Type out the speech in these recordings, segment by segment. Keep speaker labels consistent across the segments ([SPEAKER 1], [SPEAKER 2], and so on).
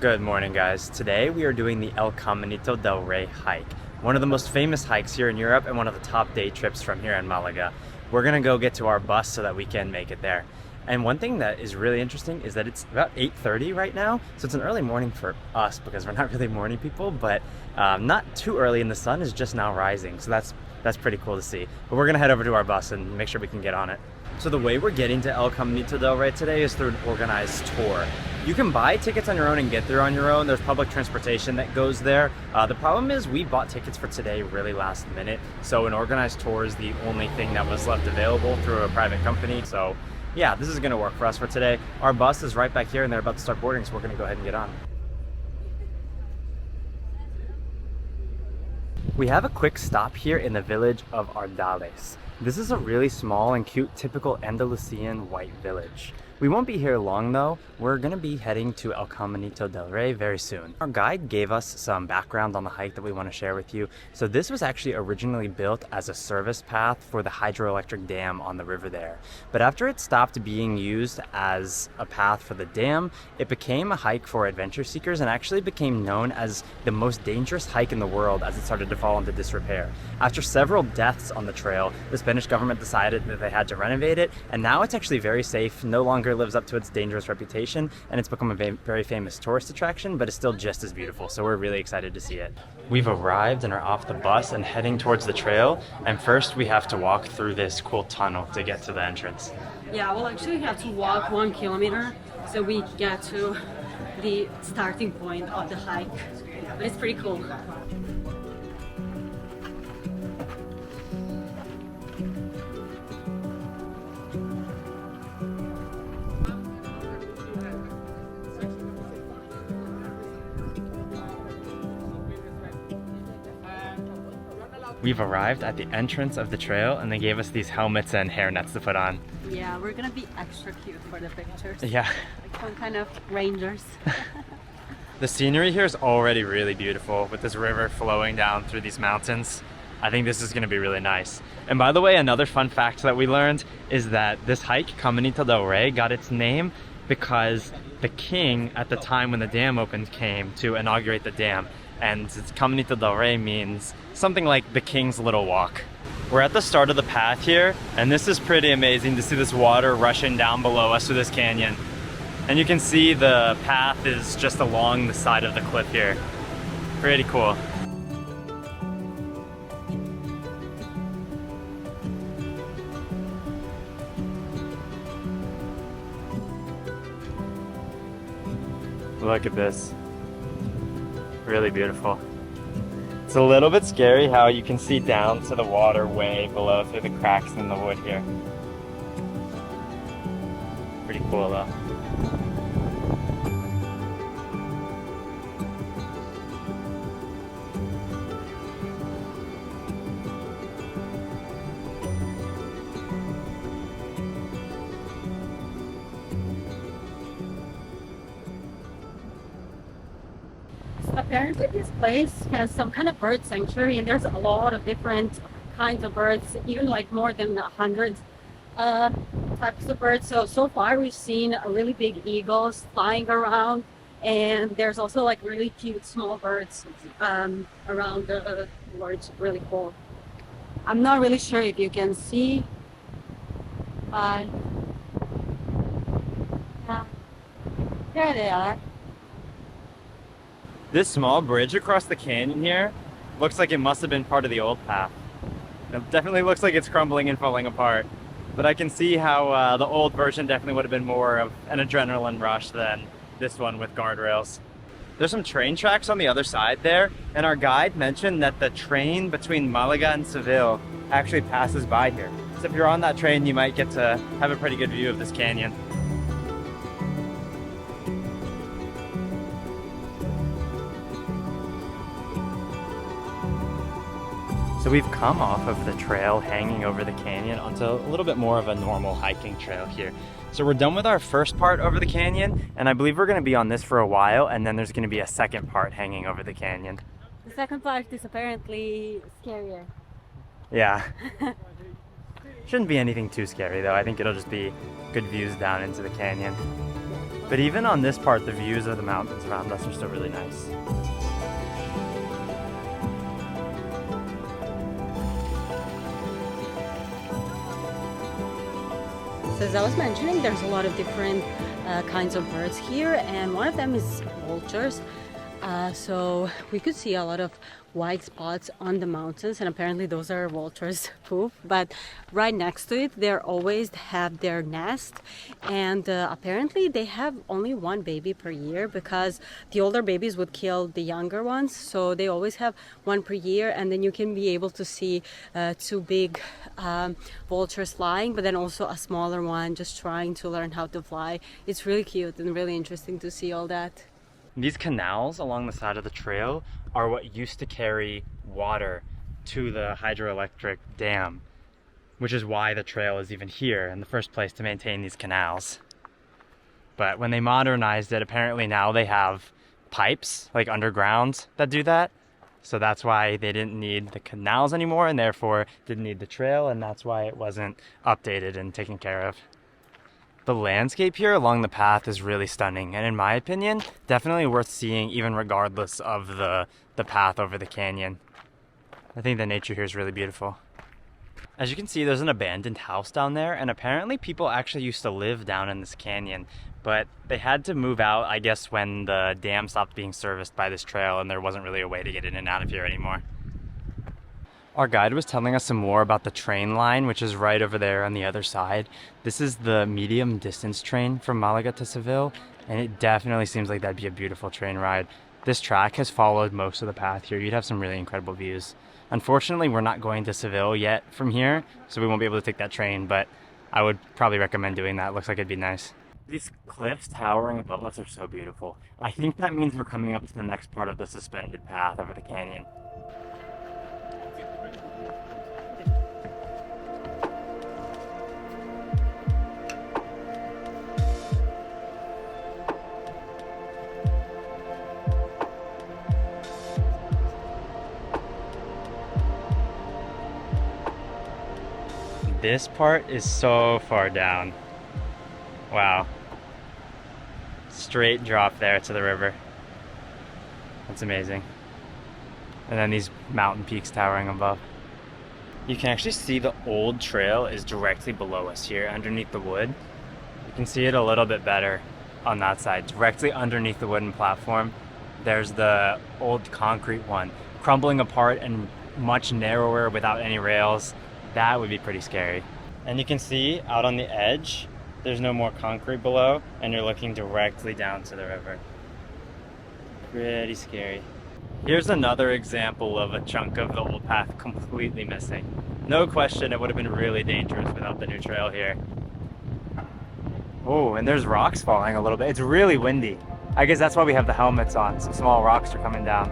[SPEAKER 1] Good morning, guys. Today we are doing the El Caminito del Rey hike, one of the most famous hikes here in Europe and one of the top day trips from here in Malaga. We're gonna go get to our bus so that we can make it there. And one thing that is really interesting is that it's about 8:30 right now, so it's an early morning for us because we're not really morning people, but not too early, and the sun is just now rising, so that's pretty cool to see. But we're gonna head over to our bus and make sure we can get on it. So the way we're getting to El Caminito del Rey today is through an organized tour. You can buy tickets on your own and get there on your own. There's public transportation that goes there. The problem is we bought tickets for today really last minute, so an organized tour is the only thing that was left available through a private company. So yeah, this is gonna work for us for today. Our bus is right back here and they're about to start boarding, so we're gonna go ahead and get on. We have a quick stop here in the village of Ardales. This is a really small and cute typical Andalusian white village. We won't be here long though. We're gonna be heading to El Caminito del Rey very soon. Our guide gave us some background on the hike that we want to share with you. So this was actually originally built as a service path for the hydroelectric dam on the river there. But after it stopped being used as a path for the dam, it became a hike for adventure seekers and actually became known as the most dangerous hike in the world as it started to fall into disrepair. After several deaths on the trail, the Spanish government decided that they had to renovate it, and now it's actually very safe, no longer lives up to its dangerous reputation, and it's become a very famous tourist attraction, but it's still just as beautiful, so we're really excited to see it. We've arrived and are off the bus and heading towards the trail, and first we have to walk through this cool tunnel to get to the entrance.
[SPEAKER 2] Yeah, we'll actually have to walk 1 kilometer so we get to the starting point of the hike, but it's pretty cool.
[SPEAKER 1] We've arrived at the entrance of the trail and they gave us these helmets and hairnets to put on.
[SPEAKER 2] Yeah, we're gonna be extra cute for the pictures.
[SPEAKER 1] Yeah.
[SPEAKER 2] Like some kind of rangers.
[SPEAKER 1] The scenery here is already really beautiful with this river flowing down through these mountains. I think this is gonna be really nice. And by the way, another fun fact that we learned is that this hike, Caminito del Rey, got its name because the king at the time when the dam opened came to inaugurate the dam. And Caminito del Rey means something like the King's Little Walk. We're at the start of the path here, and this is pretty amazing to see this water rushing down below us through this canyon. And you can see the path is just along the side of the cliff here. Pretty cool. Look at this. Really beautiful. It's a little bit scary how you can see down to the water way below through the cracks in the wood here. Pretty cool though.
[SPEAKER 2] Apparently this place has some kind of bird sanctuary, and there's a lot of different kinds of birds, even like more than 100 types of birds. So far we've seen really big eagles flying around, and there's also like really cute small birds around the lodge. Really cool. I'm not really sure if you can see, but there they are.
[SPEAKER 1] This small bridge across the canyon here looks like it must have been part of the old path. It definitely looks like it's crumbling and falling apart, but I can see how the old version definitely would have been more of an adrenaline rush than this one with guardrails. There's some train tracks on the other side there, and our guide mentioned that the train between Malaga and Seville actually passes by here. So if you're on that train, you might get to have a pretty good view of this canyon. So we've come off of the trail hanging over the canyon onto a little bit more of a normal hiking trail here. So we're done with our first part over the canyon, and I believe we're going to be on this for a while, and then there's going to be a second part hanging over the canyon.
[SPEAKER 2] The second part is apparently scarier.
[SPEAKER 1] Yeah. Shouldn't be anything too scary though. I think it'll just be good views down into the canyon. But even on this part, the views of the mountains around us are still really nice.
[SPEAKER 2] So as I was mentioning, there's a lot of different kinds of birds here, and one of them is vultures. So we could see a lot of white spots on the mountains, and apparently those are vultures' poop. But right next to it, they always have their nest, and apparently they have only one baby per year because the older babies would kill the younger ones. So they always have one per year, and then you can be able to see two big vultures flying, but then also a smaller one just trying to learn how to fly. It's really cute and really interesting to see all that.
[SPEAKER 1] These canals along the side of the trail are what used to carry water to the hydroelectric dam, which is why the trail is even here in the first place, to maintain these canals. But when they modernized it, apparently now they have pipes, like underground, that do that. So that's why they didn't need the canals anymore, and therefore didn't need the trail, and that's why it wasn't updated and taken care of. The landscape here along the path is really stunning, and in my opinion, definitely worth seeing even regardless of the path over the canyon. I think the nature here is really beautiful. As you can see, there's an abandoned house down there, and apparently people actually used to live down in this canyon, but they had to move out, I guess, when the dam stopped being serviced by this trail and there wasn't really a way to get in and out of here anymore. Our guide was telling us some more about the train line, which is right over there on the other side. This is the medium distance train from Malaga to Seville, and it definitely seems like that'd be a beautiful train ride. This track has followed most of the path here. You'd have some really incredible views. Unfortunately, we're not going to Seville yet from here, so we won't be able to take that train, but I would probably recommend doing that. Looks like it'd be nice. These cliffs towering above us are so beautiful. I think that means we're coming up to the next part of the suspended path over the canyon. This part is so far down. Wow. Straight drop there to the river. That's amazing. And then these mountain peaks towering above. You can actually see the old trail is directly below us here underneath the wood. You can see it a little bit better on that side. Directly underneath the wooden platform, there's the old concrete one, crumbling apart and much narrower without any rails. That would be pretty scary. And you can see out on the edge, there's no more concrete below, and you're looking directly down to the river. Pretty scary. Here's another example of a chunk of the old path completely missing. No question, it would have been really dangerous without the new trail here. Oh, and there's rocks falling a little bit. It's really windy. I guess that's why we have the helmets on. Some small rocks are coming down.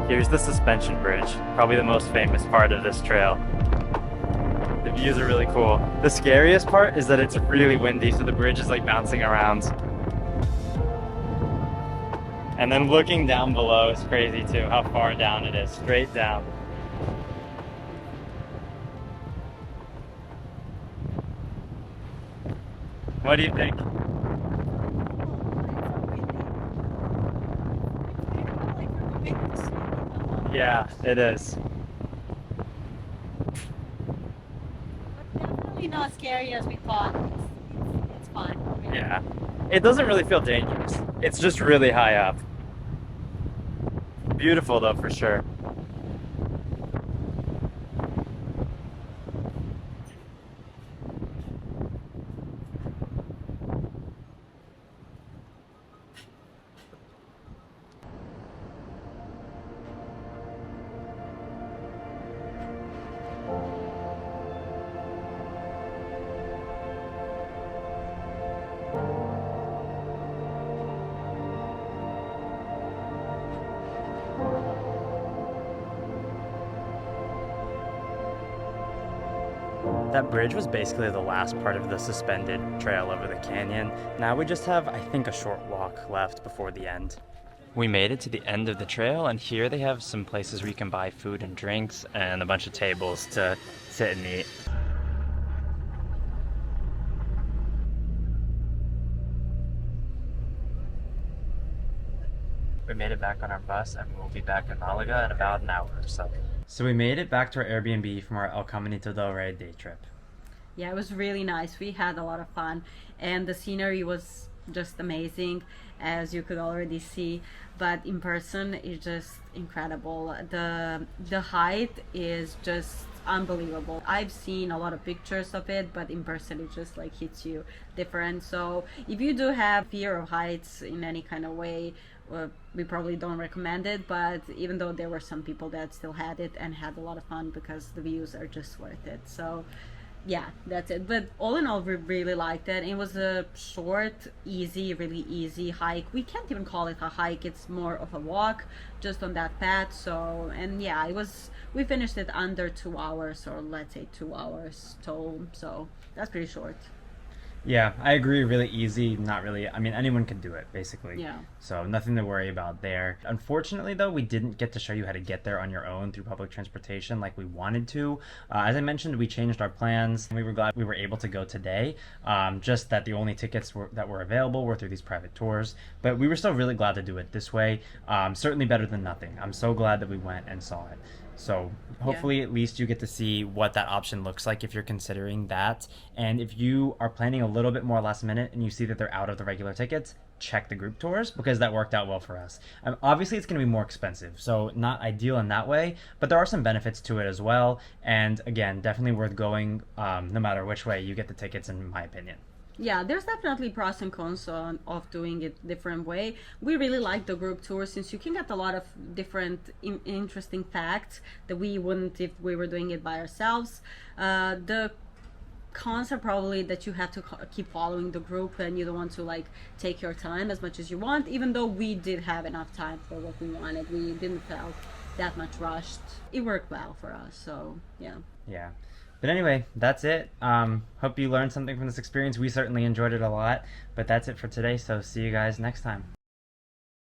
[SPEAKER 1] Here's the suspension bridge, probably the most famous part of this trail. The views are really cool. The scariest part is that it's really windy, so the bridge is like bouncing around. And then looking down below is crazy too, how far down it is, straight down. What do you think? Yeah, it is.
[SPEAKER 2] But definitely not scary as we thought. It's fun. Really.
[SPEAKER 1] Yeah. It doesn't really feel dangerous. It's just really high up. Beautiful though, for sure. That bridge was basically the last part of the suspended trail over the canyon. Now we just have, I think, a short walk left before the end. We made it to the end of the trail, and here they have some places where you can buy food and drinks and a bunch of tables to sit and eat. We made it back on our bus, and we'll be back in Malaga in about an hour or so. So we made it back to our Airbnb from our El Caminito del Rey day trip.
[SPEAKER 2] Yeah, it was really nice. We had a lot of fun, and the scenery was just amazing, as you could already see. But in person, it's just incredible. The height is just unbelievable. I've seen a lot of pictures of it, but in person, it just like hits you different. So if you do have fear of heights in any kind of way, we probably don't recommend it, but even though there were some people that still had it and had a lot of fun because the views are just worth it. So yeah, that's it. But all in all, we really liked it. It was a short, really easy hike. We can't even call it a hike, it's more of a walk just on that path. So, and yeah, we finished it under 2 hours, or let's say 2 hours total, so that's pretty short.
[SPEAKER 1] Yeah, I agree. Really easy. Not really. I mean, anyone can do it, basically.
[SPEAKER 2] Yeah.
[SPEAKER 1] So nothing to worry about there. Unfortunately, though, we didn't get to show you how to get there on your own through public transportation like we wanted to. As I mentioned, we changed our plans. We were glad we were able to go today. Just that the only tickets that were available were through these private tours. But we were still really glad to do it this way. Certainly better than nothing. I'm so glad that we went and saw it. So hopefully at least you get to see what that option looks like if you're considering that. And if you are planning a little bit more last minute and you see that they're out of the regular tickets, check the group tours, because that worked out well for us. Obviously it's going to be more expensive, so not ideal in that way, but there are some benefits to it as well. And again, definitely worth going no matter which way you get the tickets, in my opinion.
[SPEAKER 2] Yeah, there's definitely pros and cons of doing it different way. We really like the group tour since you can get a lot of different interesting facts that we wouldn't if we were doing it by ourselves. The cons are probably that you have to keep following the group and you don't want to like take your time as much as you want, even though we did have enough time for what we wanted. We didn't feel that much rushed. It worked well for us, so yeah.
[SPEAKER 1] Yeah. But anyway, that's it. Hope you learned something from this experience. We certainly enjoyed it a lot. But that's it for today, so see you guys next time.